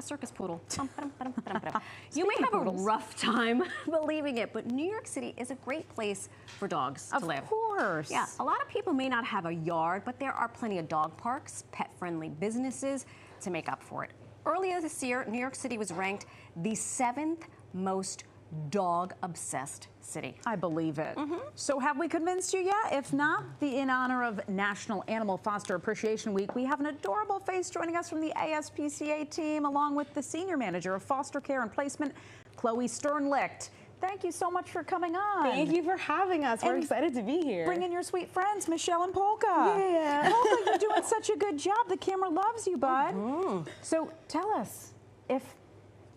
circus poodle. You may have a rough time believing it, but New York City is a great place for dogs to live. Of course. Yeah, a lot of people may not have a yard, but there are plenty of dog parks, pet-friendly businesses to make up for it. Earlier this year, New York City was ranked the 7th most dog-obsessed city. I believe it. So have we convinced you yet? If not, in honor of National Animal Foster Appreciation Week, we have an adorable face joining us from the ASPCA team, along with the Senior Manager of Foster Care and Placement, Chloe Sternlicht. Thank you so much for coming on. Thank you for having us. We're excited to be here. Bring in your sweet friends, Michelle and Polka. Yeah. Polka, you're doing such a good job. The camera loves you, bud. So tell us, if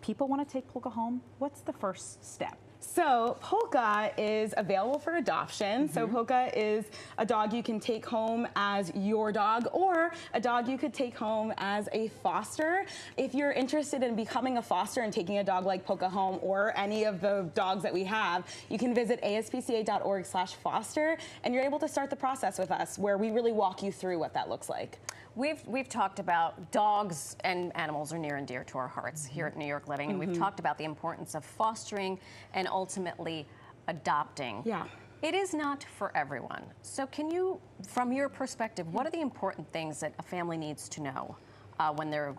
people want to take Polka home, what's the first step? So Polka is available for adoption. So Polka is a dog you can take home as your dog, or a dog you could take home as a foster. If you're interested in becoming a foster and taking a dog like Polka home, or any of the dogs that we have, you can visit aspca.org/foster, and you're able to start the process with us, where we really walk you through what that looks like. We've talked about dogs and animals are near and dear to our hearts here at New York Living, and we've talked about the importance of fostering and ultimately adopting. Yeah. It is not for everyone. So can you, from your perspective, what are the important things that a family needs to know when they're,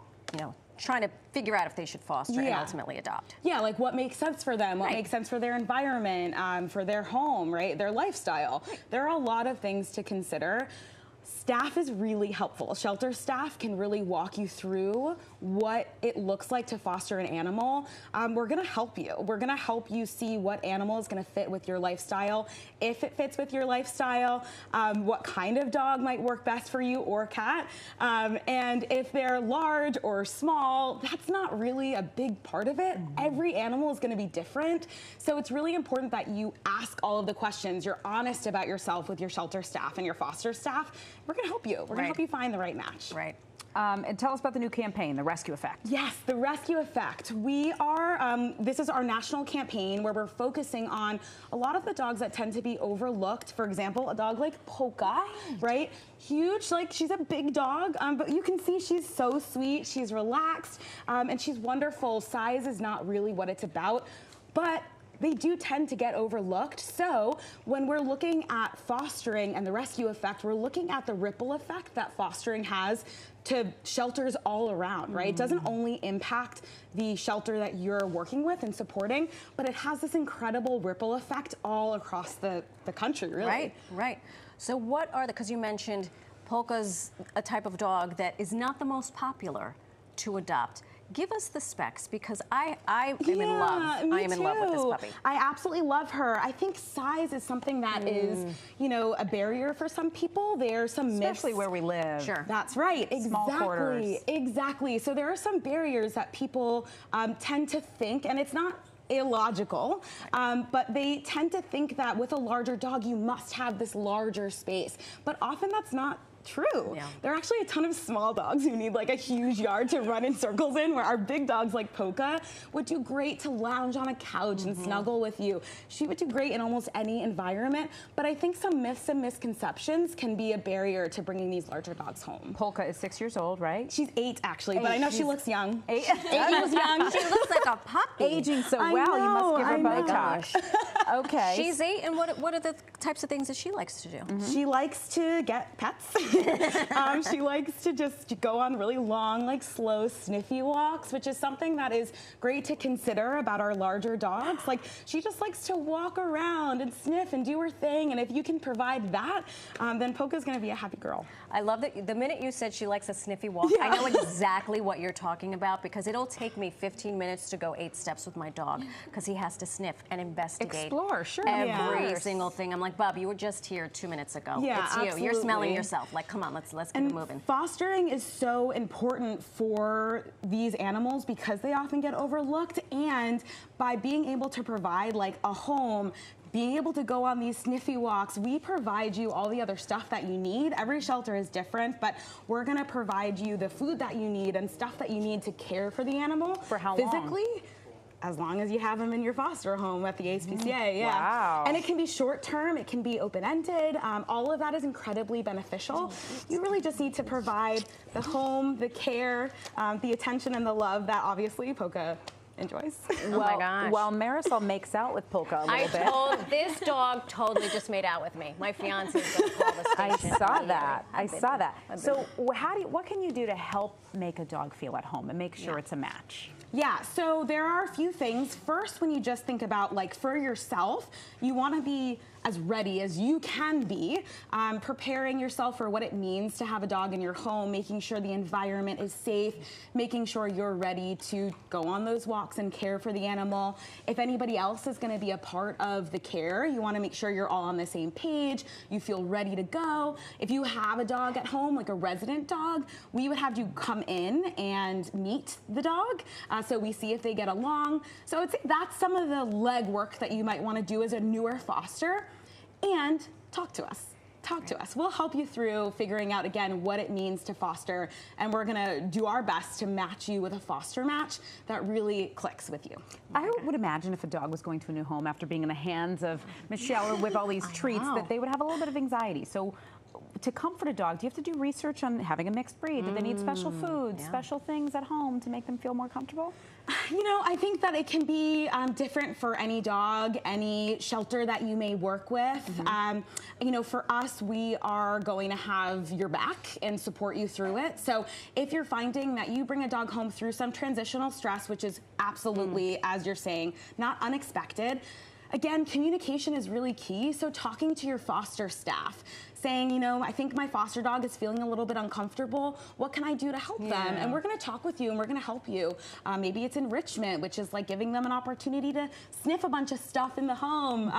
trying to figure out if they should foster and ultimately adopt? Yeah, like what makes sense for them, what makes sense for their environment, for their home, right? Their lifestyle. There are a lot of things to consider. Staff is really helpful. Shelter staff can really walk you through what it looks like to foster an animal. We're gonna help you. We're gonna help you see what animal is gonna fit with your lifestyle, if it fits with your lifestyle, what kind of dog might work best for you, or cat. And if they're large or small, that's not really a big part of it. Every animal is gonna be different. So it's really important that you ask all of the questions. You're honest about yourself with your shelter staff and your foster staff. We're gonna help you. We're gonna help you find the right match. Right. And tell us about the new campaign, the Rescue Effect. Yes, the Rescue Effect. We are, this is our national campaign where we're focusing on a lot of the dogs that tend to be overlooked. For example, a dog like Polka, right? Huge, like she's a big dog, but you can see she's so sweet, she's relaxed, and she's wonderful. Size is not really what it's about, but they do tend to get overlooked. So when we're looking at fostering and the Rescue Effect, we're looking at the ripple effect that fostering has to shelters all around, right? It doesn't only impact the shelter that you're working with and supporting, but it has this incredible ripple effect all across the country, really. Right, right. So what are because you mentioned Polka's a type of dog that is not the most popular to adopt. Give us the specs, because I am in love. I am in love with this puppy. I absolutely love her. I think size is something that is, a barrier for some people. There's some myths. Especially where we live. Sure. That's right. Small quarters. Exactly. So there are some barriers that people tend to think, and it's not illogical, but they tend to think that with a larger dog, you must have this larger space. But often that's not true. Yeah. There are actually a ton of small dogs who need like a huge yard to run in circles in, where our big dogs like Polka would do great to lounge on a couch and snuggle with you. She would do great in almost any environment, but I think some myths and misconceptions can be a barrier to bringing these larger dogs home. Polka is 6 years old, right? She's 8 actually, but I know she looks young. 8 years young. She looks like a puppy. Aging so well, you must give her Botox. Okay. She's 8, and what are the types of things that she likes to do? She likes to get pets. She likes to just go on really long, like slow, sniffy walks, which is something that is great to consider about our larger dogs. Like, she just likes to walk around and sniff and do her thing, and if you can provide that, then Polka's gonna be a happy girl. I love that the minute you said she likes a sniffy walk, I know exactly what you're talking about, because it'll take me 15 minutes to go 8 steps with my dog, because he has to sniff and investigate. Explore, sure. Every single thing. I'm like, Bob, you were just here 2 minutes ago. Yeah, it's you. absolutely. You're smelling yourself. Like, come on, let's get it moving. Fostering is so important for these animals because they often get overlooked, and by being able to provide like a home, being able to go on these sniffy walks, we provide you all the other stuff that you need. Every shelter is different, but we're gonna provide you the food that you need and stuff that you need to care for the animal. For how physically, long? as long as you have them in your foster home at the ASPCA, yeah. Wow. And it can be short term, it can be open-ended. All of that is incredibly beneficial. You really just need to provide the home, the care, the attention and the love that obviously Polka enjoys. Oh my gosh. Well, Marisol makes out with Polka a little bit. This dog totally just made out with me. My fiance is going to call the station. I saw that. So what can you do to help make a dog feel at home and make sure it's a match? Yeah, so there are a few things. First, when you just think about, like, for yourself, you want to be as ready as you can be, preparing yourself for what it means to have a dog in your home, making sure the environment is safe, making sure you're ready to go on those walks and care for the animal. If anybody else is going to be a part of the care, you want to make sure you're all on the same page, you feel ready to go. If you have a dog at home, like a resident dog, we would have you come in and meet the dog, so we see if they get along. So that's some of the legwork that you might want to do as a newer foster. And talk to us. Talk to us. We'll help you through figuring out, again, what it means to foster, and we're going to do our best to match you with a foster match that really clicks with you. I would imagine if a dog was going to a new home after being in the hands of Michelle or with all these treats, that they would have a little bit of anxiety. So to comfort a dog, do you have to do research on having a mixed breed? Do they need special foods, special things at home to make them feel more comfortable? You know, I think that it can be different for any dog, any shelter that you may work with. You know, for us, we are going to have your back and support you through it. So if you're finding that you bring a dog home through some transitional stress, which is absolutely, as you're saying, not unexpected, again, communication is really key. So talking to your foster staff, saying, you know, I think my foster dog is feeling a little bit uncomfortable. What can I do to help them? And we're going to talk with you and we're going to help you. Maybe it's enrichment, which is like giving them an opportunity to sniff a bunch of stuff in the home.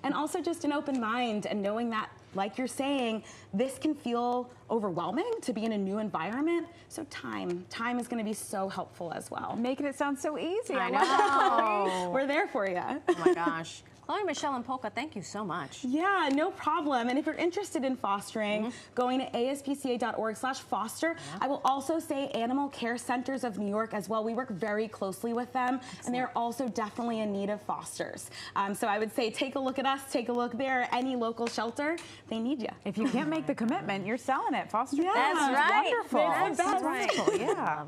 And also just an open mind and knowing that, like you're saying, this can feel overwhelming to be in a new environment. So time is going to be so helpful as well. Making it sound so easy. I know. We're there for you. Oh my gosh. Chloe, Michelle, and Polka, thank you so much. Yeah, no problem. And if you're interested in fostering, going to aspca.org/foster. I will also say Animal Care Centers of New York as well. We work very closely with them, and they're also definitely in need of fosters. So I would say take a look at us, take a look there. Any local shelter, they need you. If you can't make the commitment, you're selling it. Foster. Yeah, That's right. Wonderful. That's Wonderful. Yeah.